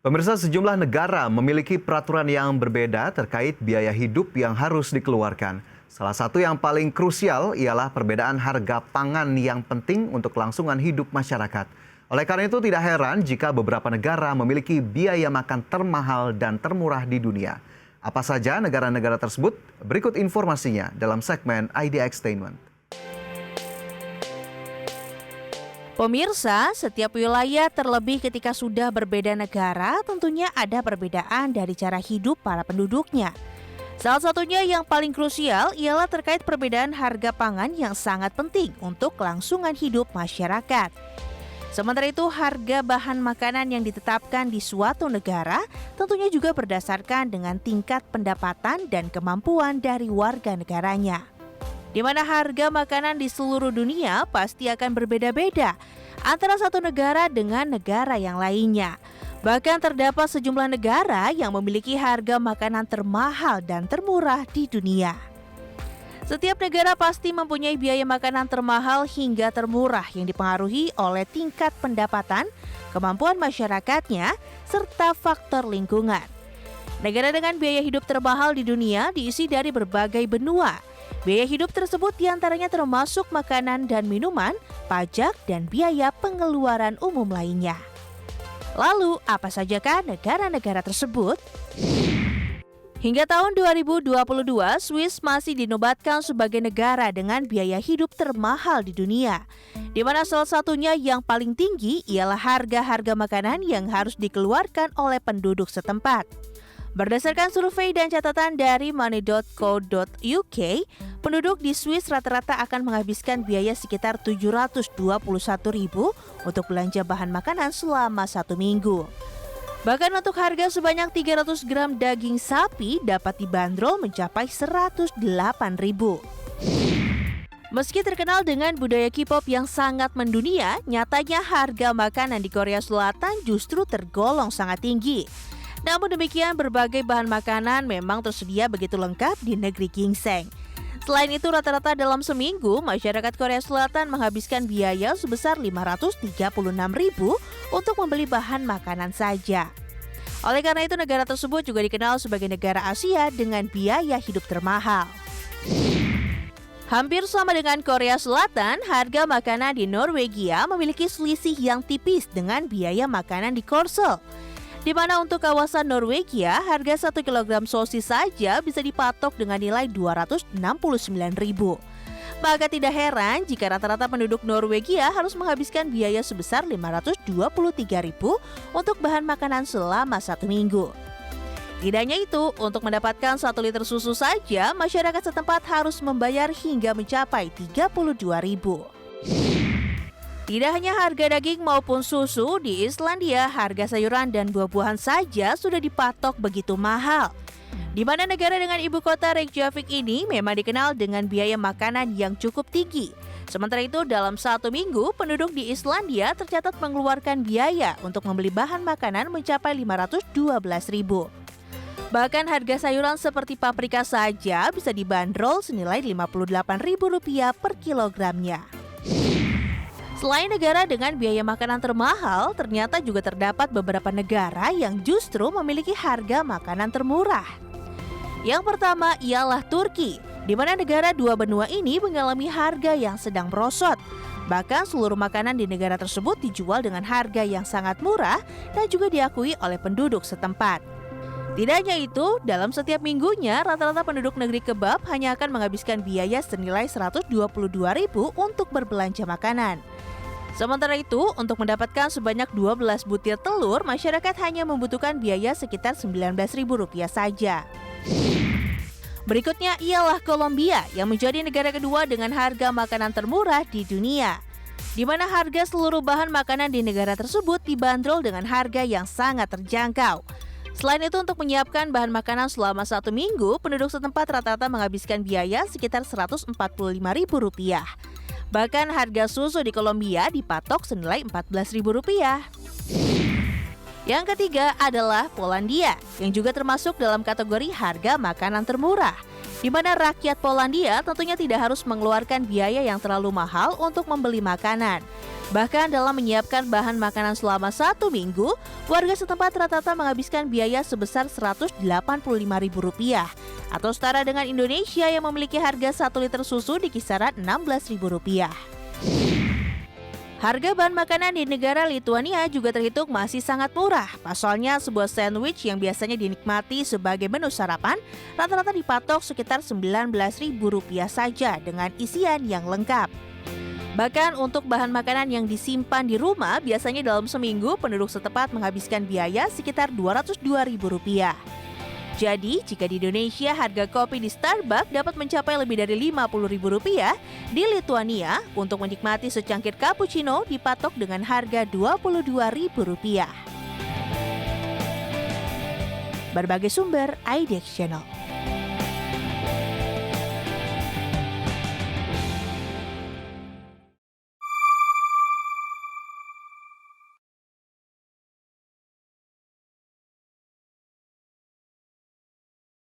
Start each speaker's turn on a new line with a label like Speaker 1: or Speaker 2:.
Speaker 1: Pemirsa, sejumlah negara memiliki peraturan yang berbeda terkait biaya hidup yang harus dikeluarkan. Salah satu yang paling krusial ialah perbedaan harga pangan yang penting untuk kelangsungan hidup masyarakat. Oleh karena itu tidak heran jika beberapa negara memiliki biaya makan termahal dan termurah di dunia. Apa saja negara-negara tersebut? Berikut informasinya dalam segmen ID Extainment.
Speaker 2: Pemirsa, setiap wilayah terlebih ketika sudah berbeda negara, tentunya ada perbedaan dari cara hidup para penduduknya. Salah satunya yang paling krusial ialah terkait perbedaan harga pangan yang sangat penting untuk kelangsungan hidup masyarakat. Sementara itu, harga bahan makanan yang ditetapkan di suatu negara tentunya juga berdasarkan dengan tingkat pendapatan dan kemampuan dari warga negaranya. Di mana harga makanan di seluruh dunia pasti akan berbeda-beda antara satu negara dengan negara yang lainnya. Bahkan terdapat sejumlah negara yang memiliki harga makanan termahal dan termurah di dunia. Setiap negara pasti mempunyai biaya makanan termahal hingga termurah yang dipengaruhi oleh tingkat pendapatan, kemampuan masyarakatnya, serta faktor lingkungan. Negara dengan biaya hidup termahal di dunia diisi dari berbagai benua. Biaya hidup tersebut diantaranya termasuk makanan dan minuman, pajak, dan biaya pengeluaran umum lainnya. Lalu, apa sajakah negara-negara tersebut? Hingga tahun 2022, Swiss masih dinobatkan sebagai negara dengan biaya hidup termahal di dunia, di mana salah satunya yang paling tinggi ialah harga-harga makanan yang harus dikeluarkan oleh penduduk setempat. Berdasarkan survei dan catatan dari money.co.uk, penduduk di Swiss rata-rata akan menghabiskan biaya sekitar 721.000 untuk belanja bahan makanan selama 1 minggu. Bahkan untuk harga sebanyak 300 gram daging sapi dapat dibanderol mencapai 108.000. Meski terkenal dengan budaya K-pop yang sangat mendunia, nyatanya harga makanan di Korea Selatan justru tergolong sangat tinggi. Namun demikian, berbagai bahan makanan memang tersedia begitu lengkap di negeri ginseng. Selain itu, rata-rata dalam seminggu, masyarakat Korea Selatan menghabiskan biaya sebesar 536.000 untuk membeli bahan makanan saja. Oleh karena itu, negara tersebut juga dikenal sebagai negara Asia dengan biaya hidup termahal. Hampir sama dengan Korea Selatan, harga makanan di Norwegia memiliki selisih yang tipis dengan biaya makanan di Korsel. Di mana untuk kawasan Norwegia, harga 1 kg sosis saja bisa dipatok dengan nilai 269.000. Maka tidak heran jika rata-rata penduduk Norwegia harus menghabiskan biaya sebesar 523.000 untuk bahan makanan selama 1 minggu. Tidak hanya itu, untuk mendapatkan 1 liter susu saja, masyarakat setempat harus membayar hingga mencapai 32.000. Tidak hanya harga daging maupun susu, di Islandia harga sayuran dan buah-buahan saja sudah dipatok begitu mahal. Di mana negara dengan ibu kota Reykjavik ini memang dikenal dengan biaya makanan yang cukup tinggi. Sementara itu dalam 1 minggu, penduduk di Islandia tercatat mengeluarkan biaya untuk membeli bahan makanan mencapai 512.000. Bahkan harga sayuran seperti paprika saja bisa dibanderol senilai Rp58.000 per kilogramnya. Selain negara dengan biaya makanan termahal, ternyata juga terdapat beberapa negara yang justru memiliki harga makanan termurah. Yang pertama ialah Turki, di mana negara dua benua ini mengalami harga yang sedang merosot. Bahkan seluruh makanan di negara tersebut dijual dengan harga yang sangat murah dan juga diakui oleh penduduk setempat. Tidak hanya itu, dalam setiap minggunya rata-rata penduduk negeri kebab hanya akan menghabiskan biaya senilai Rp122.000 untuk berbelanja makanan. Sementara itu, untuk mendapatkan sebanyak 12 butir telur, masyarakat hanya membutuhkan biaya sekitar Rp19.000 saja. Berikutnya ialah Kolombia yang menjadi negara kedua dengan harga makanan termurah di dunia, di mana harga seluruh bahan makanan di negara tersebut dibanderol dengan harga yang sangat terjangkau. Selain itu, untuk menyiapkan bahan makanan selama 1 minggu, penduduk setempat rata-rata menghabiskan biaya sekitar Rp145.000. Bahkan harga susu di Kolombia dipatok senilai Rp14.000. Yang ketiga adalah Polandia, yang juga termasuk dalam kategori harga makanan termurah, di mana rakyat Polandia tentunya tidak harus mengeluarkan biaya yang terlalu mahal untuk membeli makanan. Bahkan dalam menyiapkan bahan makanan selama 1 minggu, warga setempat rata-rata menghabiskan biaya sebesar Rp185.000 atau setara dengan Indonesia yang memiliki harga 1 liter susu di kisaran Rp16.000. Harga bahan makanan di negara Lituania juga terhitung masih sangat murah. Pasalnya sebuah sandwich yang biasanya dinikmati sebagai menu sarapan rata-rata dipatok sekitar Rp19.000 saja dengan isian yang lengkap. Bahkan untuk bahan makanan yang disimpan di rumah, biasanya dalam seminggu penduduk setempat menghabiskan biaya sekitar Rp202.000. Jadi, jika di Indonesia harga kopi di Starbucks dapat mencapai lebih dari Rp50.000, di Lituania untuk menikmati secangkir cappuccino dipatok dengan harga Rp22.000. Berbagai sumber, IDX Channel.